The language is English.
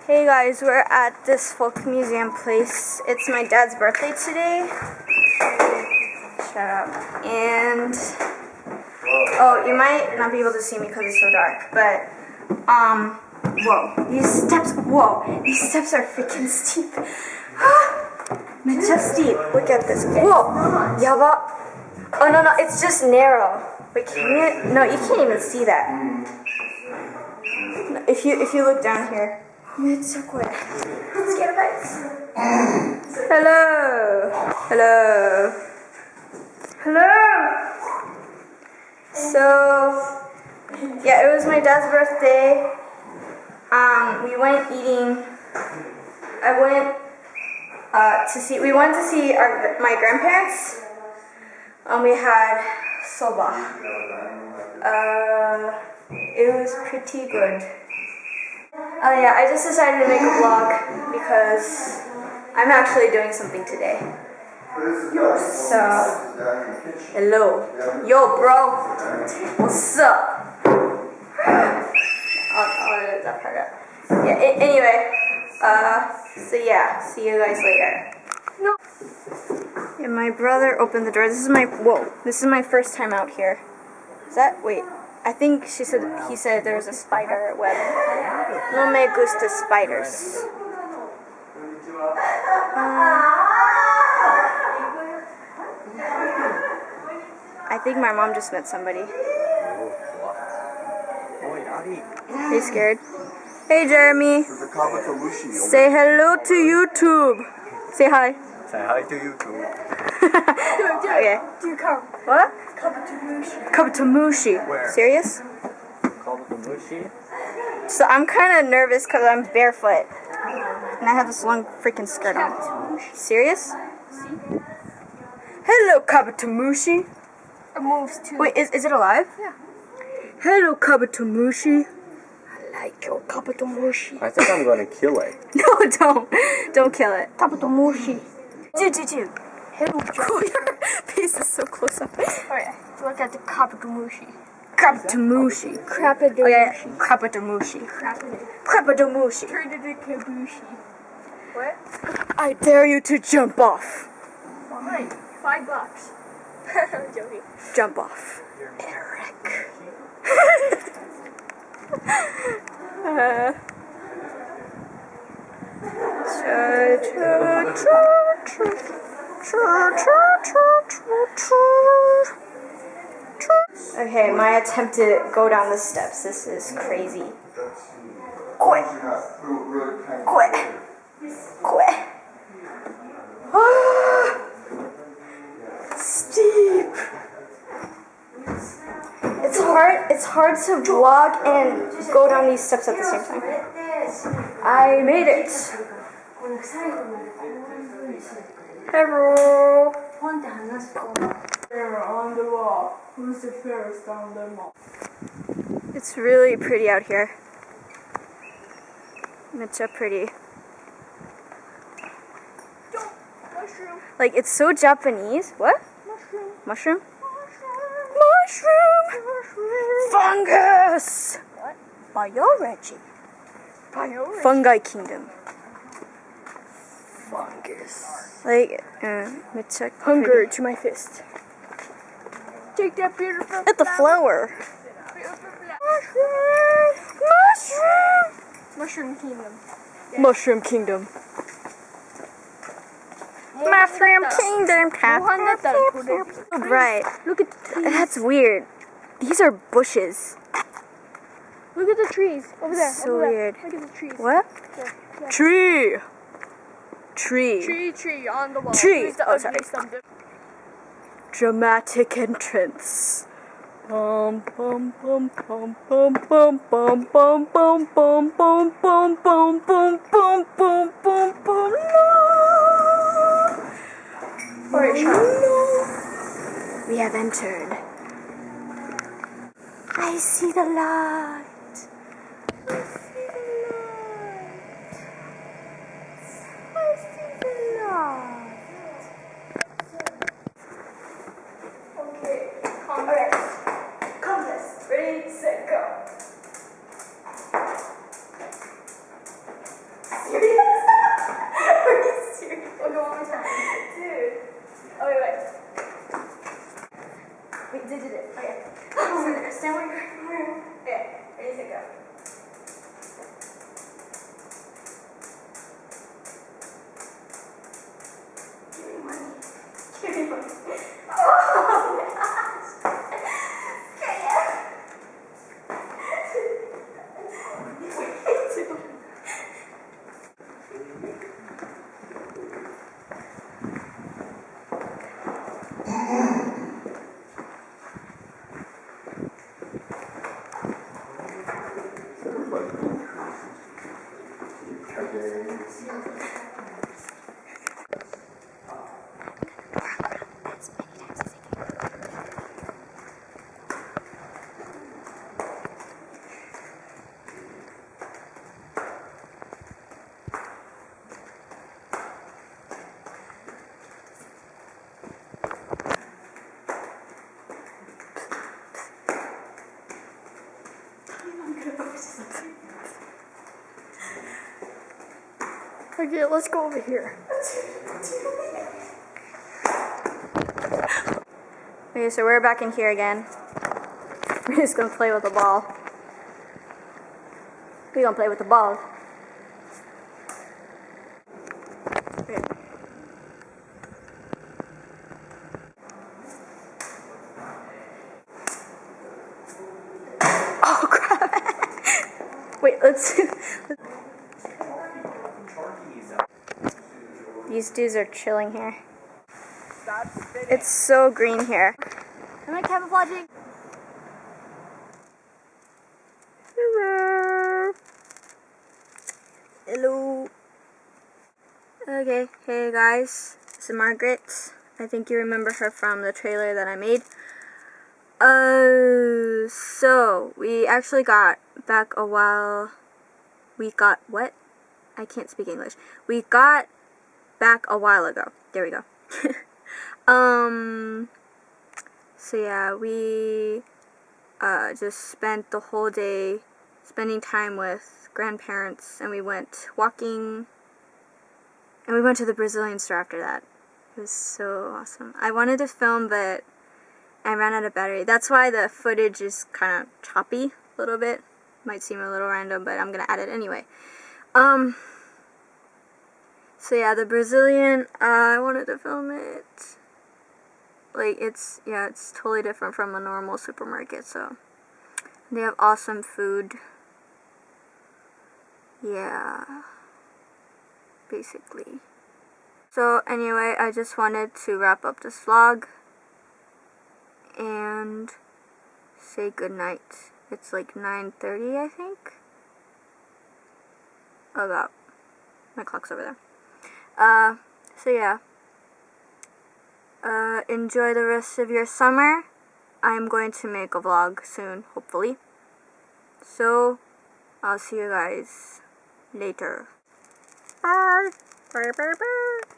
Hey guys, we're at this folk museum place. It's my dad's birthday today. Shut up. And oh, you might not be able to see me because it's so dark, but these steps are freaking steep. It's just steep. Look at this. Whoa, yaba. Oh no, it's just narrow. Wait, can you? No, you can't even see that. If you look down here. Let's get a bite. Hello. So, yeah, it was my dad's birthday. We went eating. We went to see my grandparents. We had soba. It was pretty good. Oh yeah, I just decided to make a vlog because I'm actually doing something today. So, hello. Yo, bro. What's up? I'll edit that part out. Yeah, anyway. So yeah, see you guys later. No. And my brother opened the door. This is my first time out here. I think he said there was a spider web. No me gusta spiders. I think my mom just met somebody. Are you scared? Hey Jeremy. Say hello to YouTube. Say hi. Say hi to YouTube. Okay. What? Kabatamushi. Where? Serious? Kabatamushi? So I'm kind of nervous because I'm barefoot. And I have this long freaking skirt on. Serious? Hello, Kabatamushi. It moves too. Wait, is it alive? Yeah. Hello, Kabatamushi. I like your Kabatamushi. I think I'm gonna kill it. No, don't kill it. Kabatamushi. Do. Hello, Oh, your face is so close up. Alright, look at the Kabatamushi. Kabatamushi. Crapadamushi. Oh yeah, Kabatamushi. Crapadamushi. Turn to the Kabushi. What? I dare you to jump off. Fine. $5. I'm joking. Jump off. Eric. Okay, my attempt to go down the steps. This is crazy. Quit. Steep. It's hard to vlog and go down these steps at the same time. I made it. Hello. On the wall. Who's the first on the wall? It's really pretty out here. It's so pretty. Mushroom. Like, it's so Japanese. What? Mushroom. Mushroom. Fungus. What? Biology. Biology. Fungi kingdom. Fungus. Like, Hunger to my fist. Take that beautiful at the flower. Mushroom kingdom. Yeah. Mushroom kingdom. Mushroom kingdom. Right. Look at the trees. That's weird. These are bushes. Look at the trees over there. So over there. weird. Look at the trees. What? Yeah. Tree. Tree on the wall. Tree. Who's the Oh, sorry. ugliest? Dramatic entrance. Bum bum bum bum bum bum bum bum bum bum bum bum bum bum bum bum bum bum. Alright, We have entered. I see the light. Okay, let's go over here. Okay, so we're back in here again. We're just gonna play with the ball. We're gonna play with the ball. Okay. Oh crap! Wait, let's. These dudes are chilling here. It's so green here. Am I camouflaging? Hello. Okay, hey guys, this is Margaret. I think you remember her from the trailer that I made. So we actually got back a while. We got what? I can't speak English. We got back a while ago. There we go. So yeah, we just spent the whole day spending time with grandparents, and we went walking, and we went to the Brazilian store after that. It was so awesome. I wanted to film, but I ran out of battery. That's why the footage is kind of choppy a little bit. Might seem a little random, but I'm gonna add it anyway. So yeah, the Brazilian, I wanted to film it. Like, it's totally different from a normal supermarket, so. They have awesome food. Yeah. Basically. So anyway, I just wanted to wrap up this vlog and say goodnight. It's like 9:30, I think. About. My clock's over there. So yeah. Enjoy the rest of your summer. I'm going to make a vlog soon, hopefully. So, I'll see you guys later. Bye! Bye, bye, bye!